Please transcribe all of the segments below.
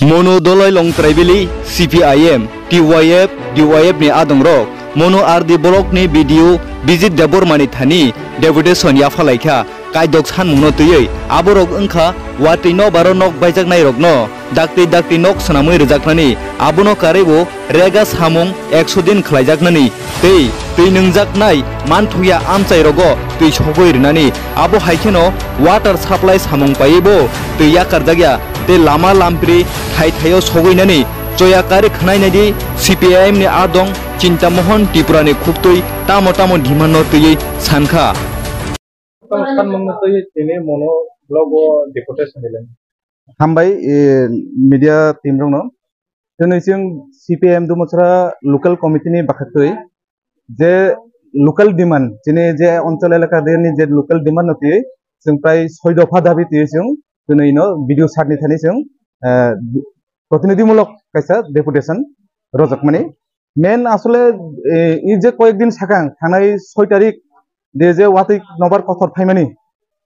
Mono dolai long traibili CPIM DYF ni adong rok mono RD blok ni video visit debor mani thani deputation ya phalaikha kaidok sanmungno tuyei aborok wngkha watui no baro nok baijaknai rokno dakti nok sanamui rejaknani abono karebo rega samung 100 din khlaijaknani tei nungjaknai manthuya amchai rogo tui sogoi rinani abo haikeno water supply samung paibo tui yakarjagya te lama lampri thai sogoinani joyakari khnainadi CPIM ni adong Cintamohon Tripura ni khubtui tamo dhimanno tui sankha mono blog deportation dilen hambai media team rong no tene sing CPIM du mochra local committee ni bakhatoi je local demand jene je অঞ্চল এলাকা দেনি je local demand noti sing prai 6 দফা দাবি তি sing tene no video sarni thani sing প্রতিনিধিমূলক কাইসা deputation রজক মানে মেন আসলে এই যে কয়েকদিন সাকাং থানায় 6 তারিখ যে ওয়াতি নবার কথর ফাইমানি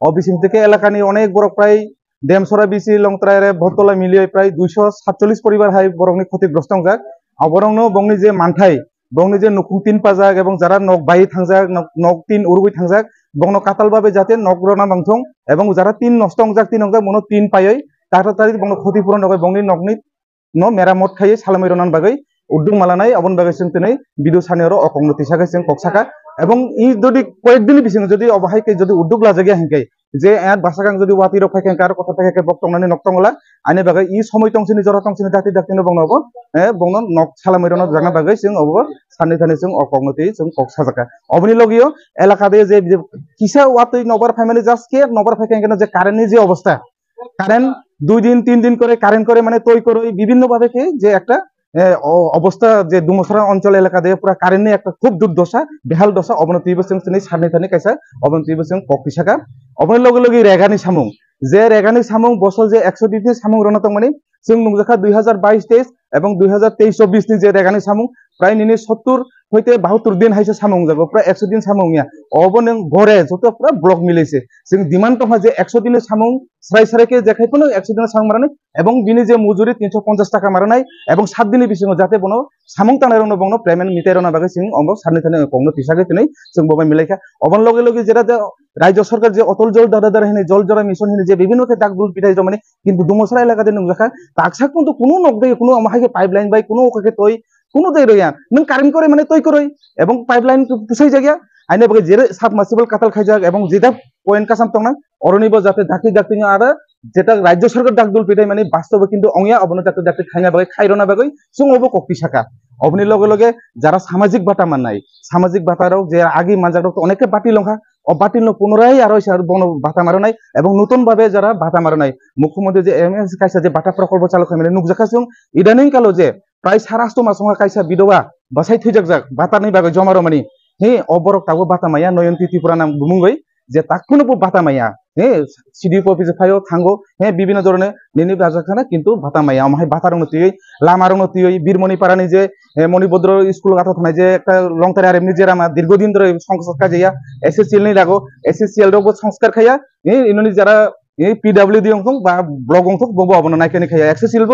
অবিসিম থেকে এলাকানি অনেক বড় প্রায় দেমসরা বিসি লংত্রায়রে ভতলা মিলিয়ে প্রায় 247 পরিবার হাই বরংনি ক্ষতিগ্রস্ত হংজাক অবরংনো বংনি যে মানথাই বংনি যে নকুং 3 পাজাক এবং যারা নক বাই থাংজাক নক 3 উরুবই থাংজাক বংনো কাতালভাবে যাতে নকরনা মাংথং এবং যারা 3 নষ্ট হংজাক 3 হংজাক মনো 3 পায়ই তাড়াতাড়ি বংনো ক্ষতিপূরণ হবে বংনি নকনি no meramot khaye salamai ronan bagai uddung malanai abon bagai sing tenai bidu sanero okongno tisaka sing koksaka ebong i jodi koyekdin bising jodi obahai ke jodi uddug lajagi hingkai je at basakang jodi wati ro phaiken kar kotha phaiken boktongnani noktongla ane bagai i somoi tongsini jora tongsini dakti no bongno obo bongno nok salamai ronan jagna bagai sing obo sanni thani sing okongno ti sing koksajaka obni logio elaka de je kisa wati nobar family just ke nobar phaiken je current ni je obostha current 2 दिन 3 दिन করে current করে মানে তৈ করে বিভিন্ন ভাবে কে যে একটা অবস্থা যে দুমসরা অঞ্চল এলাকা দিয়ে পুরো কারেন্ট নিয়ে একটা খুব দুর্দশা বেহাল দশা অবনতি বসং তিনি সামনে থানে কাইসা অবনতি বসং ককিসাকা অবনের লগে লগে রেগানি সামুং যে রেগানি সামুং বছর যে 100 দিন সামুং রণতং মানে जों नुजाखा 2022-23 এবং 2023-24 नि जे रेगानि सामुं प्राय निनि 70 হইতে 72 दिन हाइसे सामुं जागो प्राय 100 दिन सामुंया अबो नों घरे जत पुरा ब्लक मिलाइसे जों डिमान्ड तहा जे 100 दिन सामुं स्राय जे खायफोनो 100 दिन सामुं मारनाय এবং बिनि जे मजुरि 350 টাকা मारनाय এবং 7 दिननि बिसिङाव जाते बनो सामुं तानायरनो बंनो पेमेन्ट मिटायरना बागै जों अमबो साननै थाने कंनो फिसागै तनै जों बबाय मिलाइखा अबन लगे लगे जेरा राज्य सरकार जे अटल जल दादा हिने जल जरा मिशन हिने जे विभिन्न के दागबुल पिटाय जमाने কিন্তু দুমসরা এলাকা দে নুজাখা তাকসা কিন্তু কোনো নক দে কোনো আমাকে পাইপলাইন বাই কোনো ওকে তৈ কোনো দে রইয়া নং কারেন্ট করে মানে তৈ করই এবং পাইপলাইন পুছাই জায়গা আইনে বগে যে সাবমার্সিবল কাতাল খাইজাক এবং যেটা পয়েন্ট কাসাম তংনা অরনিব যাতে ডাকি আর যেটা রাজ্য সরকার দাগদুল পিটাই মানে বাস্তবে কিন্তু অংয়া অবনতাতে ডাকি খাইনা বাগৈ খাইরনা বাগৈ সুং অব কপি শাখা অবনি লগে লগে যারা সামাজিক বাটা মাননাই সামাজিক বাটারাও যে আগে মানজাক অনেকে বাটি লংখা অবাটিল পুনরায় আরো সার বন বাটা মারনাই এবং নতুন ভাবে যারা বাটা মারনাই মুখ্যমন্ত্রী যে এমএস কাইসা যে বাটা প্রকল্প চালক মানে নুকজাখাসুং ইদানিং কালো যে প্রায় 700 মাসংা কাইসা বিধবা বাসাই থইজাক বাটানি বাগে জমারো মানি হে অবরক তাবো বাটা মাইয়া নয়ন্তী ত্রিপুরা নাম বুমুঙ্গই যে তাককুনো বাটা মাইয়া হে সিডিপি অফিসে ফাইও থাঙ্গো হে বিভিন্ন ধরনের নিনি বাজাখানা কিন্তু বাটা মাইয়া আমায় বাটার উন্নতি লামার উন্নতি বীরমণি পারানি যে মণিভদ্র স্কুল গাথা থানায় যে একটা লংতারে আর এমনি যে আমার দীর্ঘদিন ধরে সংস্কার যাইয়া এসএসসিএল নি লাগো এসএসসিএল রোগ সংস্কার খাইয়া ইননি যারা এই পিডব্লিউডি অংশ বা ব্লক অংশ বব অবন নাইকানি খাইয়া এসএসসিএল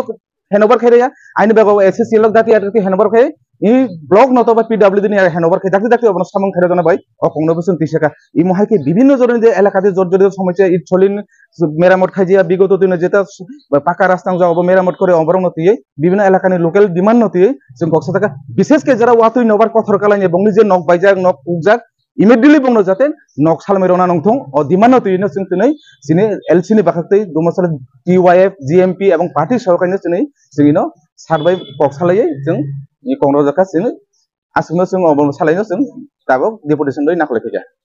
হেনওভার খাইয়া আইন বাগো এসএসসিএল দাতি আর হেনওভার খাই এই ব্লক নতবা পিডব্লিউডি নি হেনওভার খাই দাতি অবন সামং খাইরা জানা ভাই অকংন বসন তিসাকা এই মহাইকে বিভিন্ন ধরনের যে এলাকাতে জর্জরিত সমস্যা ইট চলিন মেরামত খাইজিয়া বিগত দিনে যেটা পাকা রাস্তা যাও মেরামত করে অবরণতি বিভিন্ন এলাকানি লোকাল ডিমান্ড নতি जों কক্সা থাকা বিশেষ করে যারা ওয়াতুই নবার কথর কালানি এবং যে নক বাইজাক নক উকজাক ইমিডিয়েটলি বংনো যাতে নক সালমে রনা নংথং অ ডিমান্ড নতি ন जों তनै সিনে এলসিনি বাখাতৈ দুমসল টিওয়াইএফ জিএমপি এবং পার্টি সহকারী তनै जोंनो সার্ভাই কক্সালাই जों ই কংগ্রেস জাকা जों आसुनो जों अबन सालायनो जों दाबो डेपुटेशन दय नाखलाय फैया